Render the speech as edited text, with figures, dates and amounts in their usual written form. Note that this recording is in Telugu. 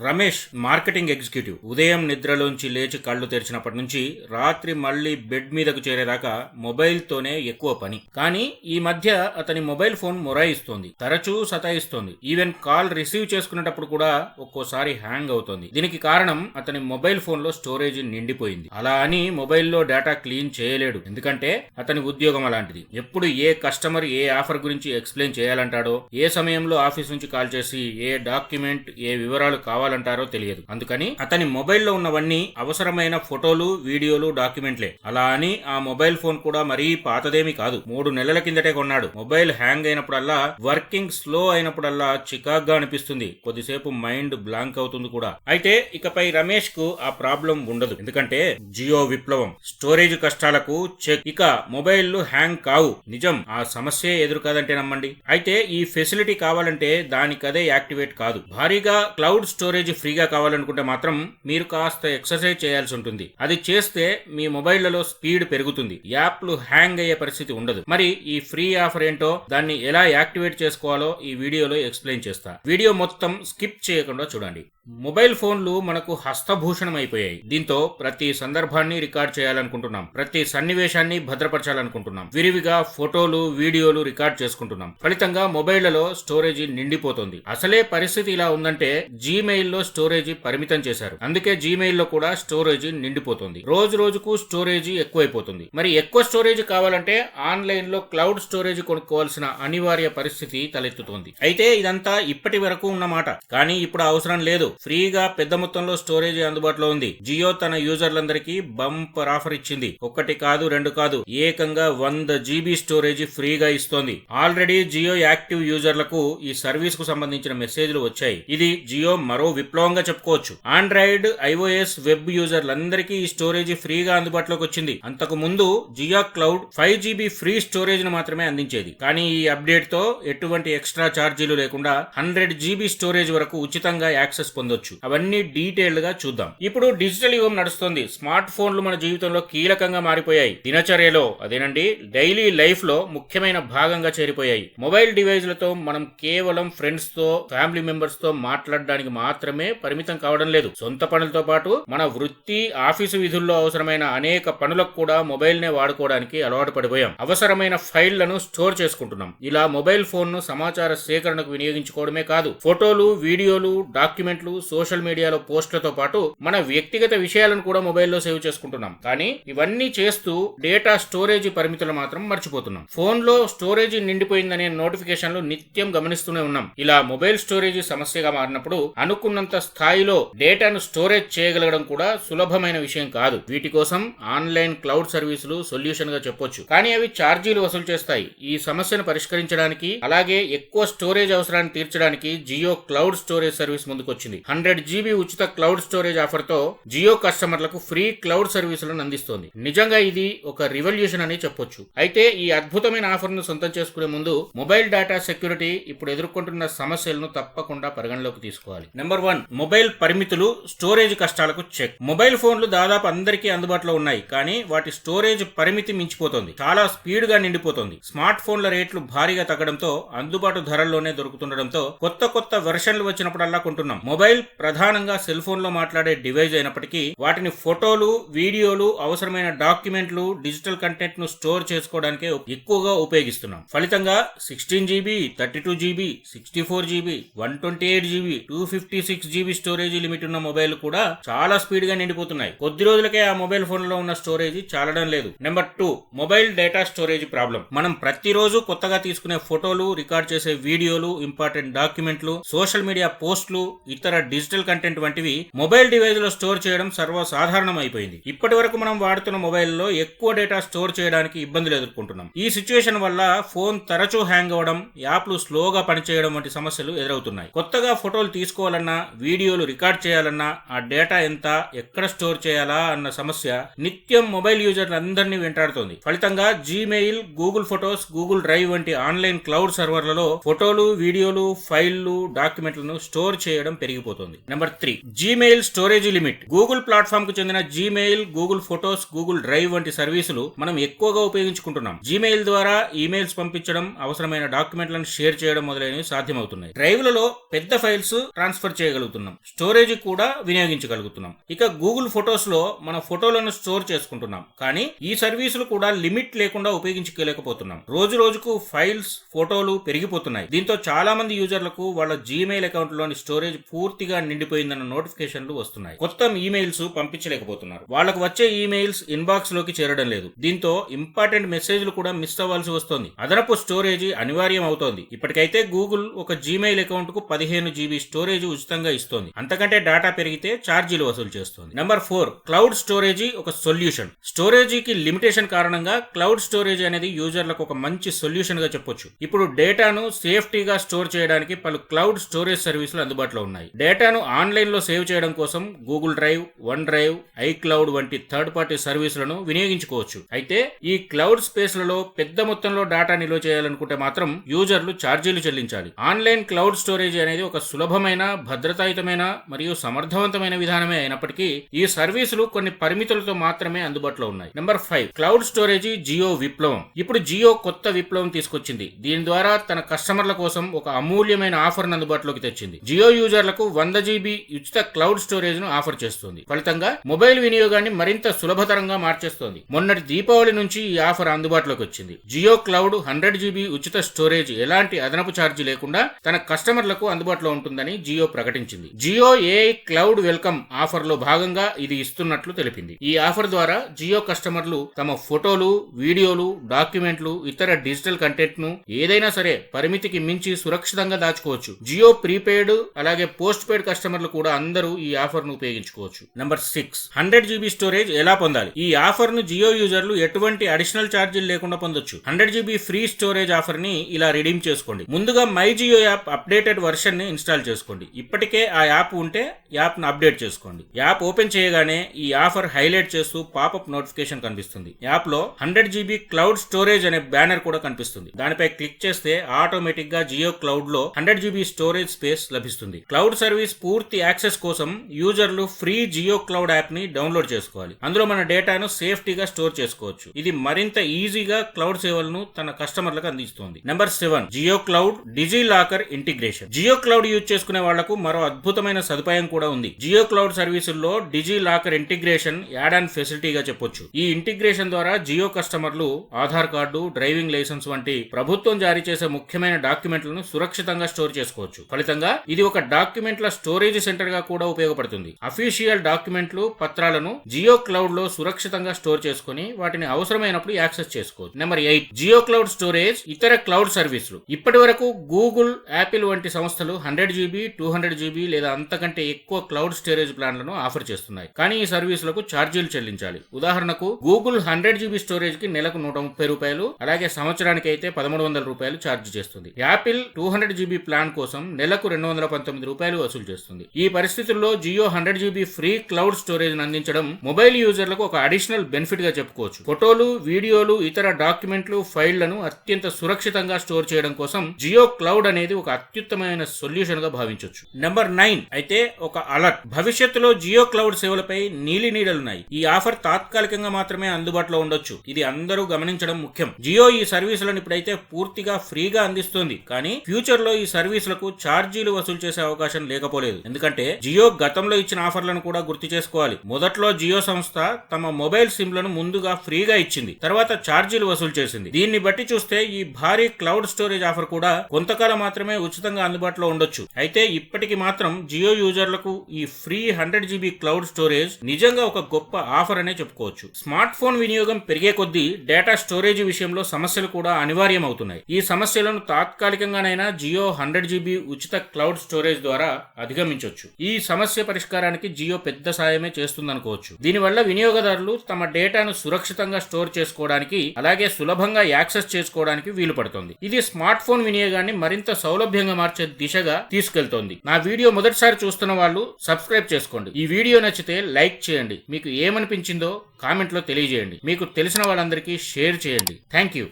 Ramesh marketing executive. ఉదయం నిద్రలోంచి లేచి కళ్ళు తెరిచినప్పటి నుంచి రాత్రి మళ్ళీ బెడ్ మీదకు చేరేదాకా మొబైల్ తోనే ఎక్కువ పని. కానీ ఈ మధ్య అతని మొబైల్ ఫోన్ మొరాయిస్తోంది, తరచూ సతాయిస్తోంది. ఈవెన్ కాల్ రిసీవ్ చేసుకునేటప్పుడు కూడా ఒక్కోసారి హ్యాంగ్ అవుతోంది. దీనికి కారణం అతని మొబైల్ ఫోన్ లో స్టోరేజ్ నిండిపోయింది. అలా అని మొబైల్లో డేటా క్లీన్ చేయలేడు, ఎందుకంటే అతని ఉద్యోగం అలాంటిది. ఎప్పుడు ఏ కస్టమర్ ఏ ఆఫర్ గురించి ఎక్స్ప్లెయిన్ చేయాలంటాడో, ఏ సమయంలో ఆఫీస్ నుంచి కాల్ చేసి ఏ డాక్యుమెంట్ ఏ వివరాలు కావాలంటారో తెలియదు. అందుకని అతని మొబైల్లో ఉన్నవన్నీ అవసరమైన ఫోటోలు, వీడియోలు, డాక్యుమెంట్లే. అలా అని ఆ మొబైల్ ఫోన్ కూడా మరీ పాతదేమీ కాదు, 3 నెలల కిందటే కొన్నాడు. మొబైల్ హ్యాంగ్ అయినప్పుడల్లా, వర్కింగ్ స్లో అయినప్పుడల్లా చికాగ్గా అనిపిస్తుంది, కొద్దిసేపు మైండ్ బ్లాంక్ అవుతుంది కూడా. అయితే ఇకపై రమేష్ కు ఆ ప్రాబ్లం ఉండదు, ఎందుకంటే జియో విప్లవం. స్టోరేజ్ కష్టాలకు చెక్. ఇక మొబైల్ హ్యాంగ్ కావు, నిజం. ఆ సమస్య ఎదురు కాదంటే నమ్మండి. అయితే ఈ ఫెసిలిటీ కావాలంటే దానికదే యాక్టివేట్ కాదు. భారీగా క్లౌడ్ స్టోరేజ్ ఫ్రీగా కావాలనుకుంటే మాత్రం మీరు కాస్త ఎక్సర్సైజ్ చేయాల్సి ఉంటుంది. అది చేస్తే మీ మొబైళ్లలో స్పీడ్ పెరుగుతుంది, యాప్లు హ్యాంగ్ అయ్యే పరిస్థితి ఉండదు. మరి ఈ ఫ్రీ ఆఫర్ ఏంటో, దాన్ని ఎలా యాక్టివేట్ చేసుకోవాలో ఈ వీడియోలో ఎక్స్ప్లెయిన్ చేస్తా. వీడియో మొత్తం స్కిప్ చేయకుండా చూడండి. మొబైల్ ఫోన్లు మనకు హస్తభూషణం అయిపోయాయి. దీంతో ప్రతి సందర్భాన్ని రికార్డ్ చేయాలనుకుంటున్నాం, ప్రతి సన్నివేశాన్ని భద్రపరచాలనుకుంటున్నాం, విరివిగా ఫోటోలు, వీడియోలు రికార్డ్ చేసుకుంటున్నాం. ఫలితంగా మొబైళ్లలో స్టోరేజీ నిండిపోతుంది. అసలే పరిస్థితి ఇలా ఉందంటే జీమెయిల్ లో స్టోరేజీ పరిమితం చేశారు. అందుకే జీమెయిల్ లో కూడా స్టోరేజీ నిండిపోతుంది. రోజు రోజుకు స్టోరేజీ ఎక్కువైపోతుంది. మరి ఎక్కువ స్టోరేజీ కావాలంటే ఆన్లైన్ లో క్లౌడ్ స్టోరేజీ కొనుక్కోవాల్సిన అనివార్య పరిస్థితి తలెత్తుతోంది. అయితే ఇదంతా ఇప్పటి వరకు ఉన్నమాట, కానీ ఇప్పుడు అవసరం లేదు. ఫ్రీగా పెద్ద మొత్తంలో స్టోరేజ్ అందుబాటులో ఉంది. జియో తన యూజర్లందరికీ బంపర్ ఆఫర్ ఇచ్చింది. 1 కాదు 2 కాదు, ఏకంగా 100 GB స్టోరేజ్ ఫ్రీగా ఇస్తోంది. ఆల్రెడీ జియో యాక్టివ్ యూజర్లకు ఈ సర్వీస్ కు సంబంధించిన మెసేజ్లు వచ్చాయి. ఇది జియో మరో విప్లవంగా చెప్పుకోవచ్చు. ఆండ్రాయిడ్, ఐఓఎస్, వెబ్ యూజర్లందరికీ ఈ స్టోరేజ్ ఫ్రీగా అందుబాటులోకి వచ్చింది. అంతకు ముందు Jio cloud 5 GB free storage ను మాత్రమే అందించేది. కానీ ఈ అప్డేట్ తో ఎటువంటి ఎక్స్ట్రా ఛార్జీలు లేకుండా 100 GB స్టోరేజ్ వరకు ఉచితంగా యాక్సెస్ పొందొచ్చు. అవన్నీ డీటెయిల్డ్ గా చూద్దాం. ఇప్పుడు డిజిటల్ యుగం నడుస్తుంది. స్మార్ట్ ఫోన్లు మన జీవితంలో కీలకంగా మారిపోయాయి. దినచర్యలో, అదేనండి డైలీ లైఫ్ లో ముఖ్యమైన భాగంగా చేరిపోయాయి. మొబైల్ డివైజ్లతో మనం కేవలం ఫ్రెండ్స్ తో, ఫ్యామిలీ మెంబర్స్ తో మాట్లాడడానికి మాత్రమే పరిమితం కావడం లేదు. సొంత పనులతో పాటు మన వృత్తి, ఆఫీసు విధుల్లో అవసరమైన అనేక పనులకు కూడా మొబైల్ నే వాడుకోవడానికి అలవాటు పడిపోయాం. అవసరమైన ఫైళ్లను స్టోర్ చేసుకుంటున్నాం. ఇలా మొబైల్ ఫోన్ ను సమాచార సేకరణకు వినియోగించుకోవడమే కాదు, ఫోటోలు, వీడియోలు, డాక్యుమెంట్లు, సోషల్ మీడియాలో పోస్టులతో పాటు మన వ్యక్తిగత విషయాలను కూడా మొబైల్లో సేవ్ చేసుకుంటున్నాం. కానీ ఇవన్నీ చేస్తూ డేటా స్టోరేజ్ పరిమితులు మాత్రం మర్చిపోతున్నాం. ఫోన్ లో స్టోరేజ్ నిండిపోయిందనే నోటిఫికేషన్లు నిత్యం గమనిస్తూనే ఉన్నాం. ఇలా మొబైల్ స్టోరేజ్ సమస్యగా మారినప్పుడు అనుకున్నంత స్థాయిలో డేటాను స్టోరేజ్ చేయగలగడం కూడా సులభమైన విషయం కాదు. వీటి కోసం ఆన్లైన్ క్లౌడ్ సర్వీసులు సొల్యూషన్ గా చెప్పొచ్చు, కానీ అవి ఛార్జీలు వసూలు చేస్తాయి. ఈ సమస్యను పరిష్కరించడానికి, అలాగే ఎక్కువ స్టోరేజ్ అవసరాన్ని తీర్చడానికి జియో క్లౌడ్ స్టోరేజ్ సర్వీస్ ముందుకొచ్చింది. 100 GB ఉచిత క్లౌడ్ స్టోరేజ్ ఆఫర్ తో జియో కస్టమర్లకు ఫ్రీ క్లౌడ్ సర్వీసులను అందిస్తోంది. నిజంగా ఇది ఒక రివల్యూషన్ అని చెప్పొచ్చు. అయితే ఈ అద్భుతమైన ఆఫర్ ను సొంతం చేసుకునే ముందు మొబైల్ డేటా సెక్యూరిటీ ఇప్పుడు ఎదుర్కొంటున్న సమస్యలను తప్పకుండా పరిగణలోకి తీసుకోవాలి. నెంబర్ 1, మొబైల్ పరిమితులు, స్టోరేజ్ కష్టాలకు చెక్. మొబైల్ ఫోన్లు దాదాపు అందరికీ అందుబాటులో ఉన్నాయి, కానీ వాటి స్టోరేజ్ పరిమితి మించిపోతుంది. చాలా స్పీడ్ గా నిండిపోతుంది. స్మార్ట్ ఫోన్ల రేట్లు భారీగా తగ్గడంతో, అందుబాటు ధరల్లోనే దొరుకుతుండడంతో కొత్త వెర్షన్లు వచ్చినప్పుడల్లా కొంటున్నాం. మొబైల్ ప్రధానంగా సెల్ ఫోన్ లో మాట్లాడే డివైజ్ అయినప్పటికీ వాటిని ఫోటోలు, వీడియోలు, అవసరమైన డాక్యుమెంట్లు, డిజిటల్ కంటెంట్ ను స్టోర్ చేసుకోవడానికే ఎక్కువగా ఉపయోగిస్తున్నాం. ఫలితంగా 16 GB, 32 GB, 64 GB, 128 GB, 256 GB storage limit ఉన్న మొబైల్ కూడా చాలా స్పీడ్ గా నిండిపోతున్నాయి. కొద్ది రోజులకే ఆ మొబైల్ ఫోన్ లో ఉన్న స్టోరేజ్ చాలడం లేదు. Number 2, mobile data storage problem. మనం ప్రతిరోజు కొత్తగా తీసుకునే ఫోటోలు, రికార్డ్ చేసే వీడియోలు, ఇంపార్టెంట్ డాక్యుమెంట్లు, సోషల్ మీడియా పోస్టులు, ఇతర డిజిటల్ కంటెంట్ వంటివి మొబైల్ డివైజ్ లో స్టోర్ చేయడం సర్వసాధారణం అయిపోయింది. ఇప్పటి వరకు మనం వాడుతున్న మొబైల్లో ఎక్కువ డేటా స్టోర్ చేయడానికి ఇబ్బందులు ఎదుర్కొంటున్నాం. ఈ సిచ్యువేషన్ వల్ల ఫోన్ తరచూ హ్యాంగ్ అవ్వడం, యాప్లు స్లోగా పనిచేయడం వంటి సమస్యలు ఎదురవుతున్నాయి. కొత్తగా ఫోటోలు తీసుకోవాలన్నా, వీడియోలు రికార్డ్ చేయాలన్నా ఆ డేటా ఎంత, ఎక్కడ స్టోర్ చేయాలా అన్న సమస్య నిత్యం మొబైల్ యూజర్లందరినీ వెంటాడుతోంది. ఫలితంగా Gmail, Google photos, Google drive వంటి ఆన్లైన్ క్లౌడ్ సర్వర్లలో ఫోటోలు, వీడియోలు, ఫైళ్లు, డాక్యుమెంట్లను స్టోర్ చేయడం పెరిగిపోయింది. పెరిగిపోతుంది. Number 3, Gmail storage limit. Google platform కు చెందిన Gmail, Google photos, Google drive వంటి సర్వీసులు మనం ఎక్కువగా ఉపయోగించుకుంటున్నాం. జీమెయిల్ ద్వారా ఈమెయిల్స్ పంపించడం, అవసరమైన డాక్యుమెంట్లను షేర్ చేయడం మొదలైనవి సాధ్యమవుతున్నాయి. డ్రైవ్లలో పెద్ద ఫైల్స్ ట్రాన్స్ఫర్ చేయగలుగుతున్నాం, స్టోరేజ్ కూడా వినియోగించగలుగుతున్నాం. ఇక గూగుల్ ఫొటోస్ లో మన ఫోటోలను స్టోర్ చేసుకుంటున్నాం, కానీ ఈ సర్వీసులు కూడా లిమిట్ లేకుండా ఉపయోగించుకోలేకపోతున్నాం. రోజు రోజుకు ఫైల్స్, ఫోటోలు పెరిగిపోతున్నాయి. దీంతో చాలా మంది యూజర్లకు వాళ్ళ జీమెయిల్ అకౌంట్ లోని స్టోరేజ్ పూర్తిగా నిండిపోయిందన్న నోటిఫికేషన్లు వస్తున్నాయి. కొత్త ఈమెయిల్స్ పంపించలేకపోతున్నారు. వాళ్ళకు వచ్చే ఈమెయిల్స్ ఇన్బాక్స్ లోకి చేరడం లేదు. దీంతో ఇంపార్టెంట్ మెసేజ్లు కూడా మిస్ అవ్వాల్సి వస్తుంది. అదనపు స్టోరేజ్ అనివార్యం అవుతోంది. ఇప్పటికైతే గూగుల్ ఒక జీమెయిల్ అకౌంట్ కు 15 GB స్టోరేజ్ ఉచితంగా ఇస్తోంది. అంతకంటే డేటా పెరిగితే ఛార్జీలు వసూలు చేస్తుంది. నెంబర్ 4, క్లౌడ్ స్టోరేజ్ ఒక సొల్యూషన్. స్టోరేజీకి లిమిటేషన్ కారణంగా క్లౌడ్ స్టోరేజ్ అనేది యూజర్లకు ఒక మంచి సొల్యూషన్ గా చెప్పొచ్చు. ఇప్పుడు డేటాను సేఫ్టీగా స్టోర్ చేయడానికి పలు క్లౌడ్ స్టోరేజ్ సర్వీసులు అందుబాటులో ఉన్నాయి. డేటాను ఆన్లైన్ లో సేవ్ చేయడం కోసం Google drive, one drive, iCloud వంటి థర్డ్ పార్టీ సర్వీసులను వినియోగించుకోవచ్చు. అయితే ఈ క్లౌడ్ స్పేస్ లలో పెద్ద మొత్తంలో డేటా నిల్వ చేయాలనుకుంటే మాత్రం యూజర్లు ఛార్జీలు చెల్లించాలి. ఆన్లైన్ క్లౌడ్ స్టోరేజ్ అనేది ఒక సులభమైన, భద్రతాయుతమైన మరియు సమర్థవంతమైన విధానమే అయినప్పటికీ ఈ సర్వీసులు కొన్ని పరిమితులతో మాత్రమే అందుబాటులో ఉన్నాయి. నెంబర్ 5, క్లౌడ్ స్టోరేజ్ జియో విప్లవం. ఇప్పుడు జియో కొత్త విప్లవం తీసుకొచ్చింది. దీని ద్వారా తన కస్టమర్ల కోసం ఒక అమూల్యమైన ఆఫర్ అందుబాటులోకి తెచ్చింది. జియో యూజర్లకు 100 GB ఉచిత క్లౌడ్ స్టోరేజ్ ను ఆఫర్ చేస్తుంది. ఫలితంగా మొబైల్ వినియోగాన్ని మరింత సులభతరంగా మార్చేస్తోంది. మొన్నటి దీపావళి నుంచి ఈ ఆఫర్ అందుబాటులోకి వచ్చింది. జియో క్లౌడ్ 100 GB ఉచిత స్టోరేజ్ ఎలాంటి అదనపు ఛార్జీ లేకుండా తన కస్టమర్లకు అందుబాటులో ఉంటుందని జియో ప్రకటించింది. Jio AI cloud welcome offer లో భాగంగా ఇది ఇస్తున్నట్లు తెలిపింది. ఈ ఆఫర్ ద్వారా జియో కస్టమర్లు తమ ఫోటోలు, వీడియోలు, డాక్యుమెంట్లు, ఇతర డిజిటల్ కంటెంట్ ను ఏదైనా సరే పరిమితికి మించి సురక్షితంగా దాచుకోవచ్చు. జియో ప్రీపెయిడ్ అలాగే పోస్ట్ పెయిడ్ కస్టమర్లు కూడా అందరూ ఈ ఆఫర్ ను ఉపయోగించుకోవచ్చు. నెంబర్ 6, 100 GB స్టోరేజ్ ఎలా పొందాలి? ఈ ఆఫర్ ను జియో యూజర్లు ఎటువంటి అడిషనల్ ఛార్జీలు లేకుండా పొందొచ్చు. 100 GB ఫ్రీ స్టోరేజ్ ఆఫర్ ని ఇలా రిడీమ్ చేసుకోండి. ముందుగా my Jio app updated version ని ఇన్స్టాల్ చేసుకోండి. ఇప్పటికే ఆ యాప్ ఉంటే యాప్ ను అప్డేట్ చేసుకోండి. యాప్ ఓపెన్ చేయగానే ఈ ఆఫర్ హైలైట్ చేస్తూ పాపప్ నోటిఫికేషన్ కనిపిస్తుంది. యాప్ లో 100 GB క్లౌడ్ స్టోరేజ్ అనే బ్యానర్ కూడా కనిపిస్తుంది. దానిపై క్లిక్ చేస్తే ఆటోమేటిక్ గా జియో క్లౌడ్ లో 100 GB స్టోరేజ్ స్పేస్ లభిస్తుంది. క్లౌడ్ సర్వీస్ పూర్తి యాక్సెస్ కోసం యూజర్లు ఫ్రీ జియో క్లౌడ్ యాప్ ని డౌన్లోడ్ చేసుకోవాలి. అందులో మన డేటాను సేఫ్టీగా స్టోర్ చేసుకోవచ్చు. ఇది మరింత ఈజీగా క్లౌడ్ సేవలను తన కస్టమర్లకు అందిస్తుంది. Number 7, Jio cloud DigiLocker integration. Jio cloud use చేసుకునే వాళ్లకు మరో అద్భుతమైన సదుపాయం కూడా ఉంది. జియో క్లౌడ్ సర్వీసుల్లో DigiLocker integration add on ఫెసిలిటీగా చెప్పొచ్చు. ఈ ఇంటిగ్రేషన్ ద్వారా జియో కస్టమర్లు ఆధార్ కార్డు, డ్రైవింగ్ లైసెన్స్ వంటి ప్రభుత్వం జారీ చేసే ముఖ్యమైన డాక్యుమెంట్లను సురక్షితంగా స్టోర్ చేసుకోవచ్చు. ఫలితంగా ఇది ఒక డాక్యుమెంట్ల స్టోరేజ్ సెంటర్ గా కూడా ఉపయోగపడుతుంది. అఫీషియల్ డాక్యుమెంట్లు, పత్రాలను జియో క్లౌడ్ లో సురక్షితంగా స్టోర్ చేసుకుని వాటిని అవసరమైనప్పుడు యాక్సెస్ చేసుకోవచ్చు. నెంబర్ 8, జియో క్లౌడ్ స్టోరేజ్ ఇతర క్లౌడ్ సర్వీసులు. ఇప్పటి వరకు గూగుల్, యాపిల్ వంటి సంస్థలు 100 GB, 200 GB లేదా అంతకంటే ఎక్కువ క్లౌడ్ స్టోరేజ్ ప్లాన్లను ఆఫర్ చేస్తున్నాయి. కానీ ఈ సర్వీసులకు ఛార్జీలు చెల్లించాలి. ఉదాహరణకు గూగుల్ 100 GB స్టోరేజ్ కి నెలకు ₹130, అలాగే సంవత్సరానికి అయితే ₹1300 ఛార్జ్ చేస్తుంది. యాపిల్ 200 GB ప్లాన్ కోసం నెలకు ₹219 వసూలు చేస్తుంది. ఈ పరిస్థితుల్లో Jio 100 GB free cloud storage అందించడం మొబైల్ యూజర్లకు ఒక అడిషనల్ బెనిఫిట్ గా చెప్పుకోవచ్చు. ఫోటోలు, వీడియోలు, ఇతర డాక్యుమెంట్లు, ఫైళ్లను అత్యంత సురక్షితంగా స్టోర్ చేయడం కోసం జియో క్లౌడ్ అనేది ఒక అత్యుత్తమైన సొల్యూషన్ గా భావించవచ్చు. నెంబర్ 9 అయితే ఒక అలర్ట్. భవిష్యత్తులో జియో క్లౌడ్ సేవలపై నీలి నీడలున్నాయి. ఈ ఆఫర్ తాత్కాలికంగా మాత్రమే అందుబాటులో ఉండొచ్చు. ఇది అందరూ గమనించడం ముఖ్యం. జియో ఈ సర్వీసులను ఇప్పుడైతే పూర్తిగా ఫ్రీగా అందిస్తుంది. కానీ ఫ్యూచర్ లో ఈ సర్వీసులకు ఛార్జీలు వసూలు చేసే అవకాశం లేకపోలేదు. ఎందుకంటే జియో గతంలో ఇచ్చిన ఆఫర్లను కూడా గుర్తు చేసుకోవాలి. మొదట్లో జియో సంస్థ తమ మొబైల్ సిమ్లను ముందుగా ఫ్రీగా ఇచ్చింది, తర్వాత ఛార్జీలు వసూలు చేసింది. దీన్ని బట్టి చూస్తే ఈ భారీ క్లౌడ్ స్టోరేజ్ ఆఫర్ కూడా కొంతకాలం మాత్రమే ఉచితంగా అందుబాటులో ఉండొచ్చు. అయితే ఇప్పటికి మాత్రం జియో యూజర్లకు ఈ ఫ్రీ 100 GB క్లౌడ్ స్టోరేజ్ నిజంగా ఒక గొప్ప ఆఫర్ అనే చెప్పుకోవచ్చు. స్మార్ట్ ఫోన్ వినియోగం పెరిగే కొద్దీ డేటా స్టోరేజ్ విషయంలో సమస్యలు కూడా అనివార్యం అవుతున్నాయి. ఈ సమస్యలను తాత్కాలికంగానైనా జియో 100 GB ఉచిత క్లౌడ్ స్టోరేజ్ ద్వారా అధిగమించవచ్చు. ఈ సమస్య పరిష్కారానికి జియో పెద్ద సాయమే చేస్తుందనుకోవచ్చు. దీనివల్ల వినియోగదారులు తమ డేటాను సురక్షితంగా స్టోర్ చేసుకోవడానికి, అలాగే సులభంగా యాక్సెస్ చేసుకోవడానికి వీలు పడుతుంది. ఇది స్మార్ట్ ఫోన్ వినియోగాన్ని మరింత సౌలభ్యంగా మార్చే దిశగా తీసుకెళ్తోంది. నా వీడియో మొదటిసారి చూస్తున్న వాళ్ళు సబ్స్క్రైబ్ చేసుకోండి. ఈ వీడియో నచ్చితే లైక్ చేయండి. మీకు ఏమనిపించిందో కామెంట్లో తెలియజేయండి. మీకు తెలిసిన వాళ్ళందరికీ షేర్ చేయండి. Thank you.